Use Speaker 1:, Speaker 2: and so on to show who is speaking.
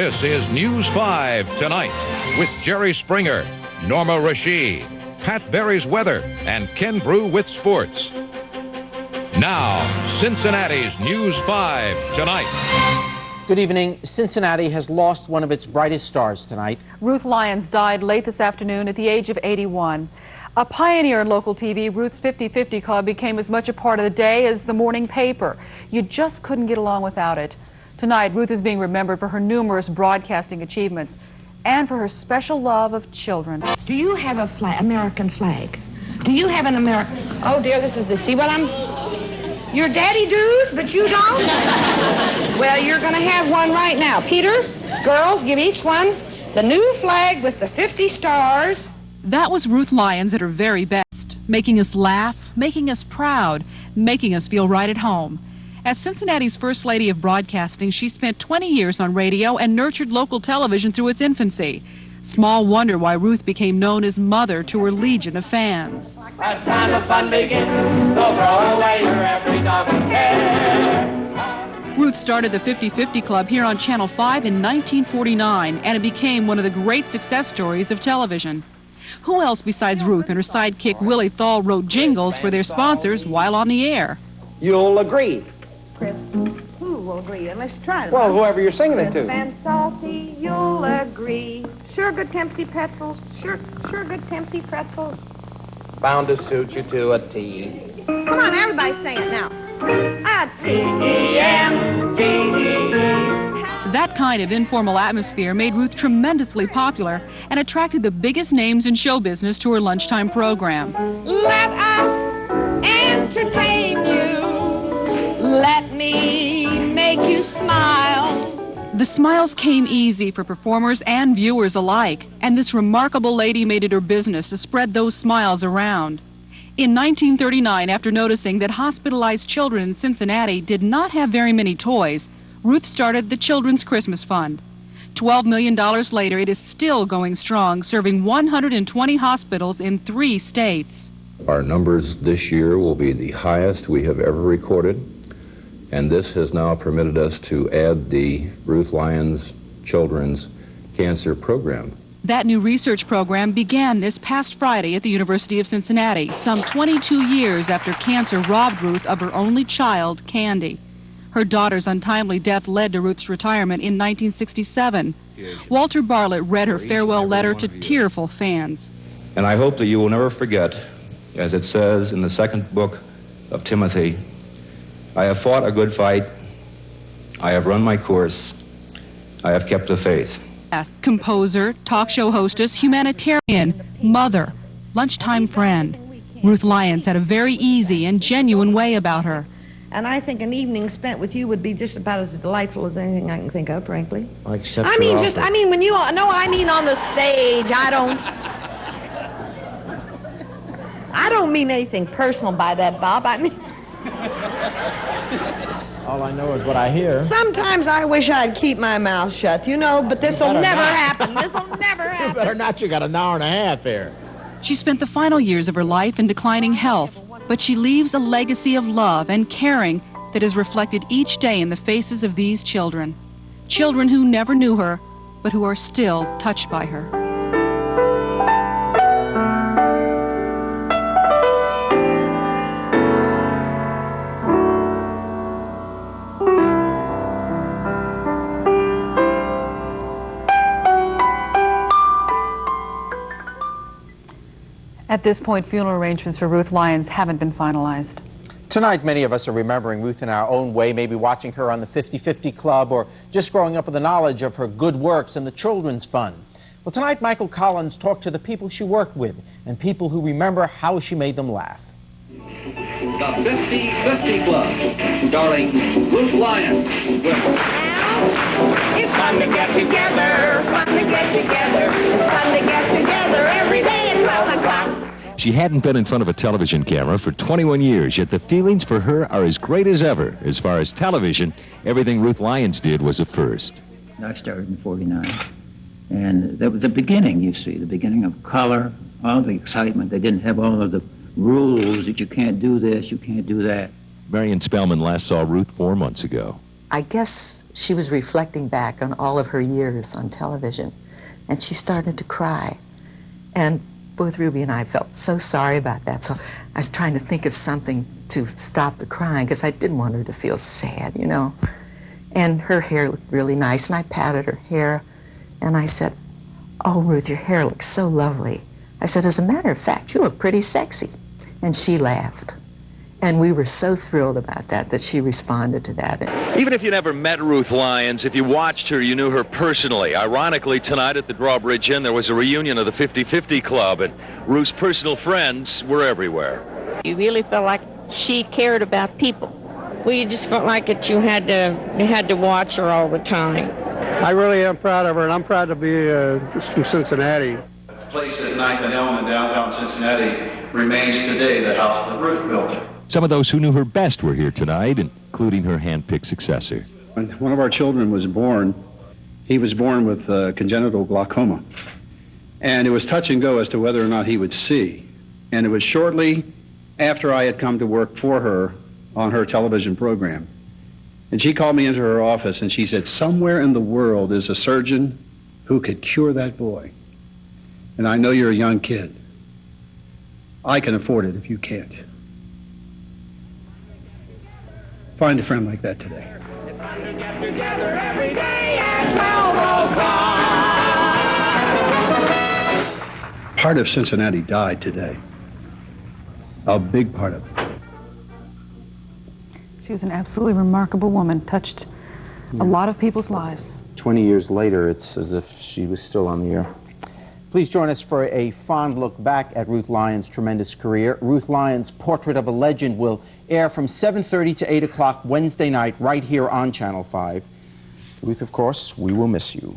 Speaker 1: This is News 5 Tonight with Jerry Springer, Norma Rashid, Pat Berry's weather, and Ken Brew with sports. Now, Cincinnati's News 5 Tonight.
Speaker 2: Good evening. Cincinnati has lost one of its brightest stars tonight.
Speaker 3: Ruth Lyons died late this afternoon at the age of 81. A pioneer in local TV, Ruth's 50/50 Club became as much a part of the day as the morning paper. You just couldn't get along without it. Tonight, Ruth is being remembered for her numerous broadcasting achievements and for her special love of children.
Speaker 4: Do you have a American flag? Do you have an American? Oh dear, this is the, see what I'm, your daddy does, but you don't? Well, you're gonna have one right now. Peter, girls, give each one the new flag with the 50 stars.
Speaker 5: That was Ruth Lyons at her very best, making us laugh, making us proud, making us feel right at home. As Cincinnati's First Lady of Broadcasting, she spent 20 years on radio and nurtured local television through its infancy. Small wonder why Ruth became known as Mother to her legion of fans.
Speaker 6: Last time the fun begins, so throw away your every dog and care.
Speaker 5: Ruth started the 50/50 Club here on Channel 5 in 1949, and it became one of the great success stories of television. Who else besides Ruth and her sidekick Willie Thal wrote jingles for their sponsors while on the air?
Speaker 7: You'll agree.
Speaker 4: Chris, who will agree? Let's try it.
Speaker 7: Well, whoever you're singing it to.
Speaker 4: Crisp and salty, you'll agree. Sugar tempty pretzels, sugar tempty pretzels.
Speaker 7: Bound to suit you to a T.
Speaker 4: Come on, everybody sing it now. A
Speaker 5: That kind of informal atmosphere made Ruth tremendously popular and attracted the biggest names in show business to her lunchtime program.
Speaker 4: Let us entertain you. Let me make you smile.
Speaker 5: The smiles came easy for performers and viewers alike, and this remarkable lady made it her business to spread those smiles around. In 1939, after noticing that hospitalized children in Cincinnati did not have very many toys, Ruth started the Children's Christmas Fund. $12 million later, it is still going strong, serving 120 hospitals in 3 states.
Speaker 8: Our numbers this year will be the highest we have ever recorded, and this has now permitted us to add the Ruth Lyons Children's Cancer Program.
Speaker 5: That new research program began this past Friday at the University of Cincinnati, some 22 years after cancer robbed Ruth of her only child, Candy. Her daughter's untimely death led to Ruth's retirement in 1967. Walter Bartlett read her farewell letter to tearful fans.
Speaker 9: And I hope that you will never forget, as it says in the 2nd book of Timothy, I have fought a good fight, I have run my course, I have kept the faith.
Speaker 5: Composer, talk show hostess, humanitarian, mother, lunchtime friend. Ruth Lyons had a very easy and genuine way about her.
Speaker 4: And I think an evening spent with you would be just about as delightful as anything I can think of, frankly.
Speaker 7: Except
Speaker 4: I mean, when you, no, I mean on the stage. I don't mean anything personal by that, Bob. I mean,
Speaker 7: all I know is what I hear.
Speaker 4: sometimes I wish I'd keep my mouth shut, you know, but this'll never happen. This'll never happen.
Speaker 7: You better not. You got an hour and a half here.
Speaker 5: She spent the final years of her life in declining health, but she leaves a legacy of love and caring that is reflected each day in the faces of these children. Children who never knew her, but who are still touched by her.
Speaker 3: At this point, funeral arrangements for Ruth Lyons haven't been finalized.
Speaker 2: Tonight, many of us are remembering Ruth in our own way, maybe watching her on the 50/50 Club or just growing up with the knowledge of her good works in the Children's Fund. Well, tonight, Michael Collins talked to the people she worked with and people who remember how she made them laugh.
Speaker 6: The 50/50 Club, starring Ruth Lyons.
Speaker 4: It's fun to get together, fun to get together, fun to get together every day at 12 o'clock.
Speaker 10: She hadn't been in front of a television camera for 21 years, yet the feelings for her are as great as ever. As far as television, everything Ruth Lyons did was a first.
Speaker 11: I started in '49, and that was the beginning, you see, the beginning of color, all the excitement. They didn't have all of the rules that you can't do this, you can't do that.
Speaker 10: Marion Spellman last saw Ruth 4 months ago.
Speaker 12: I guess she was reflecting back on all of her years on television, and she started to cry. And both Ruby and I felt so sorry about that, so I was trying to think of something to stop the crying, because I didn't want her to feel sad, you know. And her hair looked really nice, and I patted her hair, and I said, "Oh, Ruth, your hair looks so lovely." I said, "As a matter of fact, you look pretty sexy." And she laughed. And we were so thrilled about that she responded to that.
Speaker 13: Even if you never met Ruth Lyons, if you watched her, you knew her personally. Ironically, tonight at the Drawbridge Inn, there was a reunion of the 50/50 Club, and Ruth's personal friends were everywhere.
Speaker 14: You really felt like she cared about people. Well, you just felt like you had to watch her all the time.
Speaker 15: I really am proud of her, and I'm proud to be from Cincinnati.
Speaker 16: The place at 9th and Elm in downtown Cincinnati remains today the house that Ruth built.
Speaker 10: Some of those who knew her best were here tonight, including her hand-picked successor.
Speaker 17: When one of our children was born, he was born with congenital glaucoma. And it was touch and go as to whether or not he would see. And it was shortly after I had come to work for her on her television program. And she called me into her office and she said, "Somewhere in the world is a surgeon who could cure that boy. And I know you're a young kid. I can afford it if you can't." Find a friend like that today. Part of Cincinnati died today. A big part of it.
Speaker 3: She was an absolutely remarkable woman, touched a lot of people's lives.
Speaker 2: 20 years later, it's as if she was still on the air. Please join us for a fond look back at Ruth Lyons' tremendous career. Ruth Lyons' Portrait of a Legend will air from 7:30 to 8 o'clock Wednesday night right here on Channel 5. Ruth, of course, we will miss you.